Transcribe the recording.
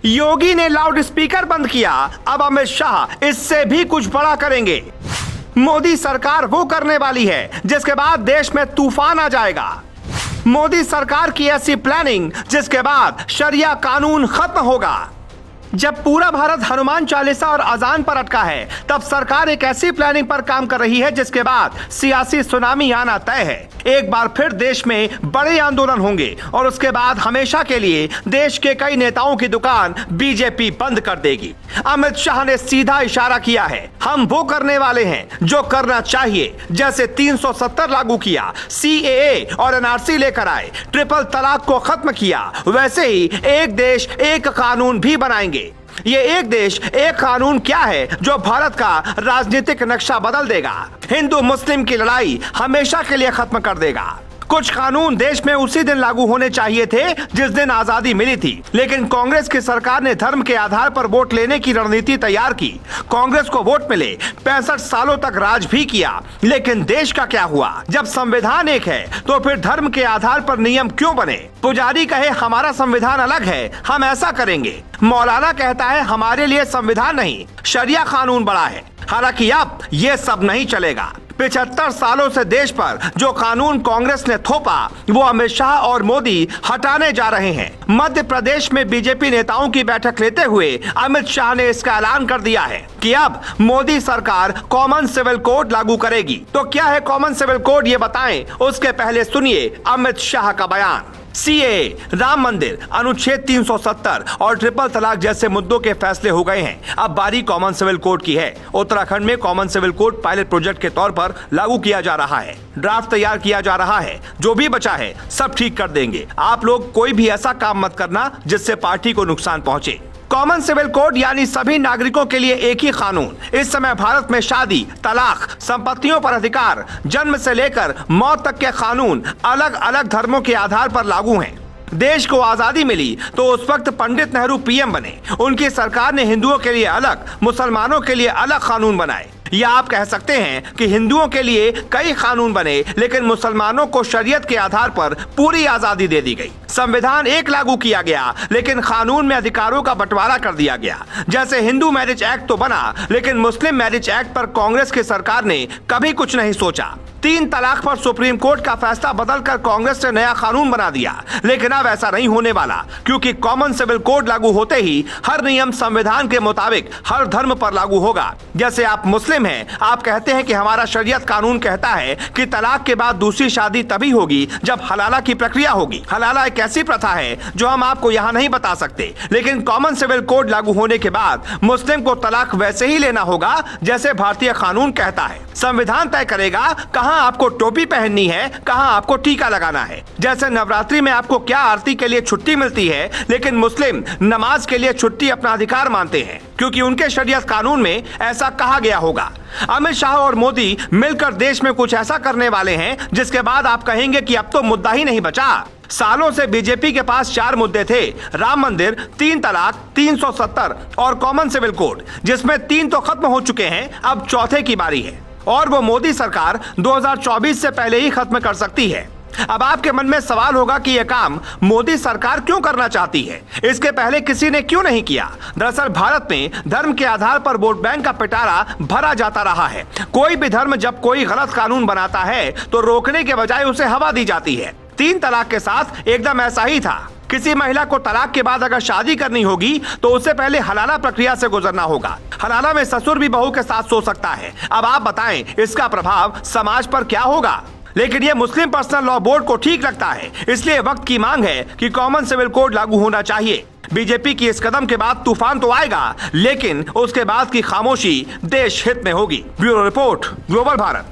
योगी ने loud speaker बंद किया, अब अमित शाह इससे भी कुछ बड़ा करेंगे। मोदी सरकार वो करने वाली है जिसके बाद देश में तूफान आ जाएगा। मोदी सरकार की ऐसी प्लानिंग जिसके बाद शरिया कानून खत्म होगा। जब पूरा भारत हनुमान चालीसा और अजान पर अटका है, तब सरकार एक ऐसी प्लानिंग पर काम कर रही है जिसके बाद सियासी सुनामी आना तय है। एक बार फिर देश में बड़े आंदोलन होंगे और उसके बाद हमेशा के लिए देश के कई नेताओं की दुकान बीजेपी बंद कर देगी। अमित शाह ने सीधा इशारा किया है, हम वो करने वाले हैं जो करना चाहिए। जैसे 370 लागू किया, CAA और NRC लेकर आए, ट्रिपल तलाक को खत्म किया, वैसे ही एक देश एक कानून भी बनाएंगे। ये एक देश एक कानून क्या है जो भारत का राजनीतिक नक्शा बदल देगा, हिंदू मुस्लिम की लड़ाई हमेशा के लिए खत्म कर देगा। कुछ कानून देश में उसी दिन लागू होने चाहिए थे जिस दिन आजादी मिली थी, लेकिन कांग्रेस की सरकार ने धर्म के आधार पर वोट लेने की रणनीति तैयार की। कांग्रेस को वोट मिले, 65 सालों तक राज भी किया, लेकिन देश का क्या हुआ? जब संविधान एक है तो फिर धर्म के आधार पर नियम क्यों बने? पुजारी कहे हमारा संविधान अलग है, हम ऐसा करेंगे। मौलाना कहता है हमारे लिए संविधान नहीं, शरिया कानून बड़ा है। हालांकि अब ये सब नहीं चलेगा। 75 सालों से देश पर जो कानून कांग्रेस ने थोपा, वो अमित शाह और मोदी हटाने जा रहे हैं। मध्य प्रदेश में बीजेपी नेताओं की बैठक लेते हुए अमित शाह ने इसका ऐलान कर दिया है कि अब मोदी सरकार कॉमन सिविल कोड लागू करेगी। तो क्या है कॉमन सिविल कोड, ये बताएं, उसके पहले सुनिए अमित शाह का बयान। CAA, राम मंदिर, अनुच्छेद 370 और ट्रिपल तलाक जैसे मुद्दों के फैसले हो गए हैं। अब बारी कॉमन सिविल कोड की है। उत्तराखंड में common civil code pilot project के तौर पर लागू किया जा रहा है। ड्राफ्ट तैयार किया जा रहा है। जो भी बचा है सब ठीक कर देंगे। आप लोग कोई भी ऐसा काम मत करना जिससे पार्टी को नुकसान पहुंचे। कॉमन सिविल कोड यानी सभी नागरिकों के लिए एक ही कानून। इस समय भारत में शादी, तलाक, संपत्तियों पर अधिकार, जन्म से लेकर मौत तक के कानून अलग अलग धर्मों के आधार पर लागू हैं। देश को आजादी मिली तो उस वक्त पंडित नेहरू PM बने। उनकी सरकार ने हिंदुओं के लिए अलग, मुसलमानों के लिए अलग कानून बनाए। या आप कह सकते हैं कि हिंदुओं के लिए कई कानून बने, लेकिन मुसलमानों को शरीयत के आधार पर पूरी आजादी दे दी गई। संविधान एक लागू किया गया, लेकिन कानून में अधिकारों का बंटवारा कर दिया गया। जैसे हिंदू मैरिज एक्ट तो बना, लेकिन मुस्लिम मैरिज एक्ट पर कांग्रेस की सरकार ने कभी कुछ नहीं सोचा। 3 तलाक पर सुप्रीम कोर्ट का फैसला बदलकर कांग्रेस ने नया कानून बना दिया, लेकिन अब ऐसा नहीं होने वाला, क्योंकि कॉमन सिविल कोड लागू होते ही हर नियम संविधान के मुताबिक हर धर्म पर लागू होगा। जैसे आप मुस्लिम हैं, आप कहते हैं कि हमारा शरीयत कानून कहता है कि तलाक के बाद दूसरी शादी तभी होगी जब हलाला की प्रक्रिया होगी। हलाला एक ऐसी प्रथा है जो हम आपको यहाँ नहीं बता सकते, लेकिन कॉमन सिविल कोड लागू होने के बाद मुस्लिम को तलाक वैसे ही लेना होगा जैसे भारतीय कानून कहता है। संविधान तय करेगा कहाँ आपको टोपी पहननी है, कहाँ आपको टीका लगाना है। जैसे नवरात्रि में आपको क्या आरती के लिए छुट्टी मिलती है, लेकिन मुस्लिम नमाज के लिए छुट्टी अपना अधिकार मानते हैं, क्योंकि उनके शरीयत कानून में ऐसा कहा गया होगा। अमित शाह और मोदी मिलकर देश में कुछ ऐसा करने वाले हैं जिसके बाद आप कहेंगे कि अब तो मुद्दा ही नहीं बचा। सालों से बीजेपी के पास 4 मुद्दे थे, राम मंदिर, 3 तलाक, 370 और कॉमन सिविल कोड, जिसमें 3 तो खत्म हो चुके हैं, अब चौथे की बारी है और वो मोदी सरकार 2024 से पहले ही खत्म कर सकती है। अब आपके मन में सवाल होगा कि यह काम मोदी सरकार क्यों करना चाहती है, इसके पहले किसी ने क्यों नहीं किया। दरअसल भारत में धर्म के आधार पर वोट बैंक का पिटारा भरा जाता रहा है। कोई भी धर्म जब कोई गलत कानून बनाता है तो रोकने के बजाय उसे हवा दी जाती है। 3 तलाक के साथ एकदम ऐसा ही था। किसी महिला को तलाक के बाद अगर शादी करनी होगी तो उससे पहले हलाला प्रक्रिया से गुजरना होगा। हलाला में ससुर भी बहू के साथ सो सकता है। अब आप बताएं इसका प्रभाव समाज पर क्या होगा। लेकिन ये मुस्लिम पर्सनल लॉ बोर्ड को ठीक लगता है, इसलिए वक्त की मांग है कि कॉमन सिविल कोड लागू होना चाहिए। बीजेपी की इस कदम के बाद तूफान तो आएगा, लेकिन उसके बाद की खामोशी देश हित में होगी। Bureau report, global Bharat.